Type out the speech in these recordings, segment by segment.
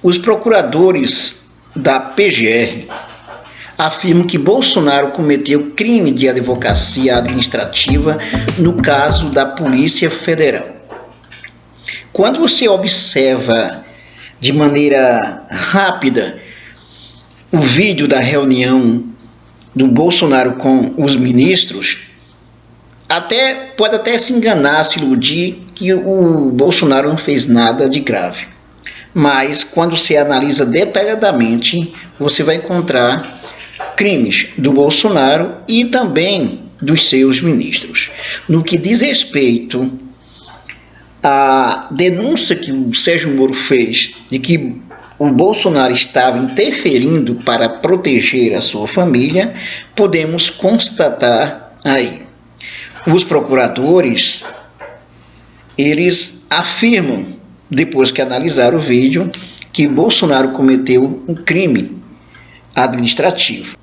Os procuradores da PGR afirmam que Bolsonaro cometeu crime de advocacia administrativa no caso da Polícia Federal. Quando você observa de maneira rápida o vídeo da reunião do Bolsonaro com os ministros, pode até se enganar, se iludir que o Bolsonaro não fez nada de grave. Mas quando você analisa detalhadamente, você vai encontrar crimes do Bolsonaro e também dos seus ministros. No que diz respeito à denúncia que o Sérgio Moro fez de que o Bolsonaro estava interferindo para proteger a sua família, podemos constatar aí. Os procuradores, eles afirmam, depois que analisaram o vídeo, que Bolsonaro cometeu um crime administrativo.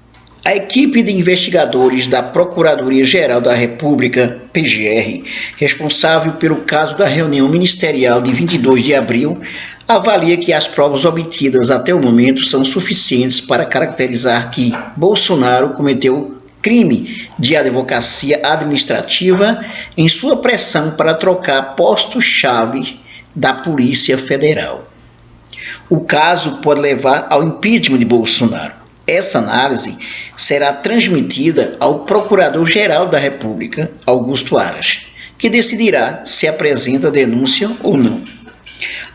A equipe de investigadores da Procuradoria-Geral da República, PGR, responsável pelo caso da reunião ministerial de 22 de abril, avalia que as provas obtidas até o momento são suficientes para caracterizar que Bolsonaro cometeu crime de advocacia administrativa em sua pressão para trocar postos-chave da Polícia Federal. O caso pode levar ao impeachment de Bolsonaro. Essa análise será transmitida ao Procurador-Geral da República, Augusto Aras, que decidirá se apresenta denúncia ou não.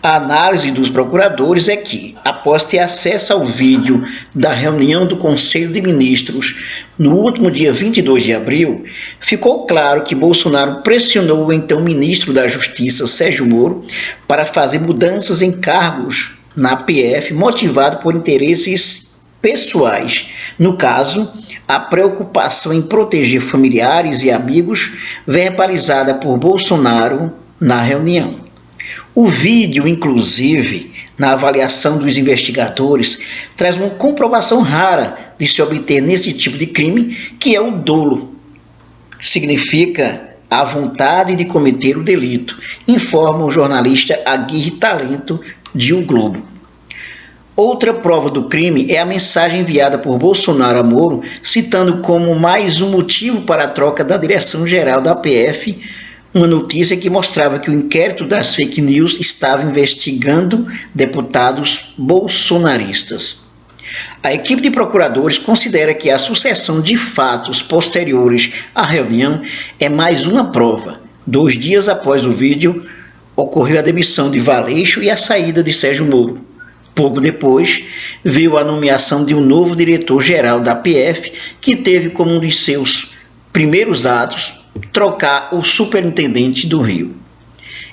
A análise dos procuradores é que, após ter acesso ao vídeo da reunião do Conselho de Ministros no último dia 22 de abril, ficou claro que Bolsonaro pressionou o então ministro da Justiça, Sérgio Moro, para fazer mudanças em cargos na PF, motivado por interesses pessoais. No caso, a preocupação em proteger familiares e amigos, verbalizada por Bolsonaro na reunião. O vídeo, inclusive, na avaliação dos investigadores, traz uma comprovação rara de se obter nesse tipo de crime, que é o dolo, que significa a vontade de cometer o delito, informa o jornalista Aguirre Talento, de O Globo. Outra prova do crime é a mensagem enviada por Bolsonaro a Moro, citando como mais um motivo para a troca da direção-geral da PF, uma notícia que mostrava que o inquérito das fake news estava investigando deputados bolsonaristas. A equipe de procuradores considera que a sucessão de fatos posteriores à reunião é mais uma prova. 2 dias após o vídeo, ocorreu a demissão de Valeixo e a saída de Sérgio Moro. Pouco depois, veio a nomeação de um novo diretor-geral da PF, que teve como um dos seus primeiros atos trocar o superintendente do Rio.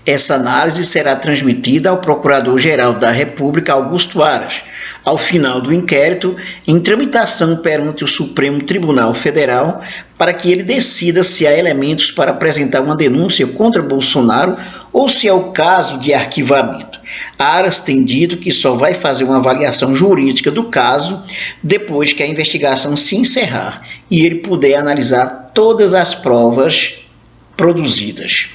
Essa análise será transmitida ao Procurador-Geral da República, Augusto Aras, ao final do inquérito, em tramitação perante o Supremo Tribunal Federal, para que ele decida se há elementos para apresentar uma denúncia contra Bolsonaro ou se é o caso de arquivamento. Aras tem dito que só vai fazer uma avaliação jurídica do caso depois que a investigação se encerrar e ele puder analisar todas as provas produzidas.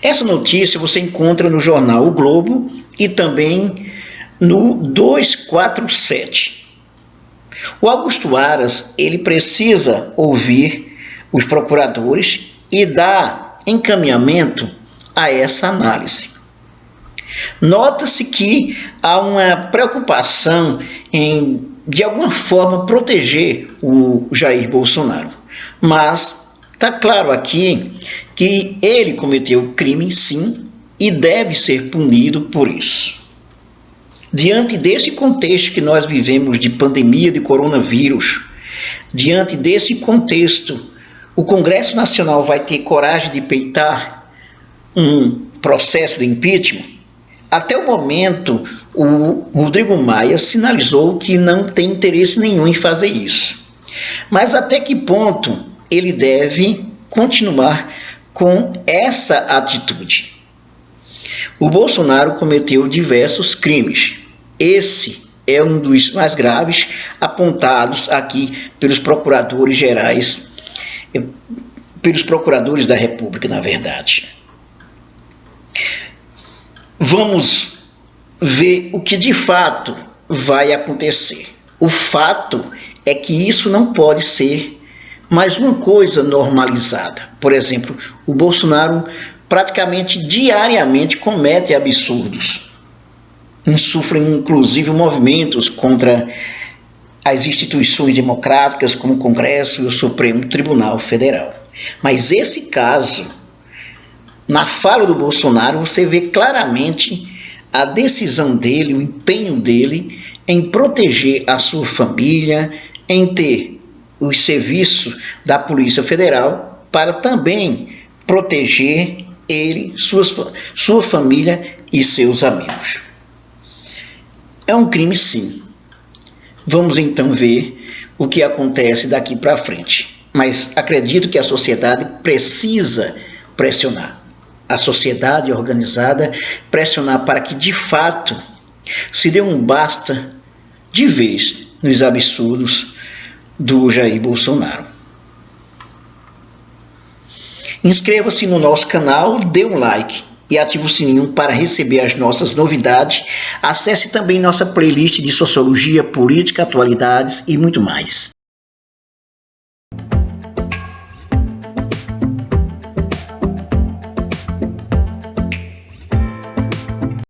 Essa notícia você encontra no jornal O Globo e também no 247. O Augusto Aras, ele precisa ouvir os procuradores e dar encaminhamento a essa análise. Nota-se que há uma preocupação em, de alguma forma, proteger o Jair Bolsonaro. Mas está claro aqui que ele cometeu crime, sim, e deve ser punido por isso. Diante desse contexto que nós vivemos de pandemia de coronavírus, diante desse contexto, o Congresso Nacional vai ter coragem de peitar um processo de impeachment? Até o momento, o Rodrigo Maia sinalizou que não tem interesse nenhum em fazer isso. Mas até que ponto ele deve continuar com essa atitude? O Bolsonaro cometeu diversos crimes. Esse é um dos mais graves apontados aqui pelos procuradores gerais, pelos procuradores da República, na verdade. Vamos ver o que de fato vai acontecer. O fato é que isso não pode ser mais uma coisa normalizada. Por exemplo, o Bolsonaro praticamente diariamente comete absurdos. Sofrem inclusive movimentos contra as instituições democráticas como o Congresso e o Supremo Tribunal Federal. Mas esse caso, na fala do Bolsonaro, você vê claramente a decisão dele, o empenho dele em proteger a sua família, em ter os serviços da Polícia Federal para também proteger ele, sua família e seus amigos. É um crime, sim. Vamos então ver o que acontece daqui para frente. Mas acredito que a sociedade precisa pressionar. A sociedade organizada pressionar para que de fato se dê um basta de vez nos absurdos do Jair Bolsonaro. Inscreva-se no nosso canal, dê um like e ative o sininho para receber as nossas novidades. Acesse também nossa playlist de sociologia, política, atualidades e muito mais.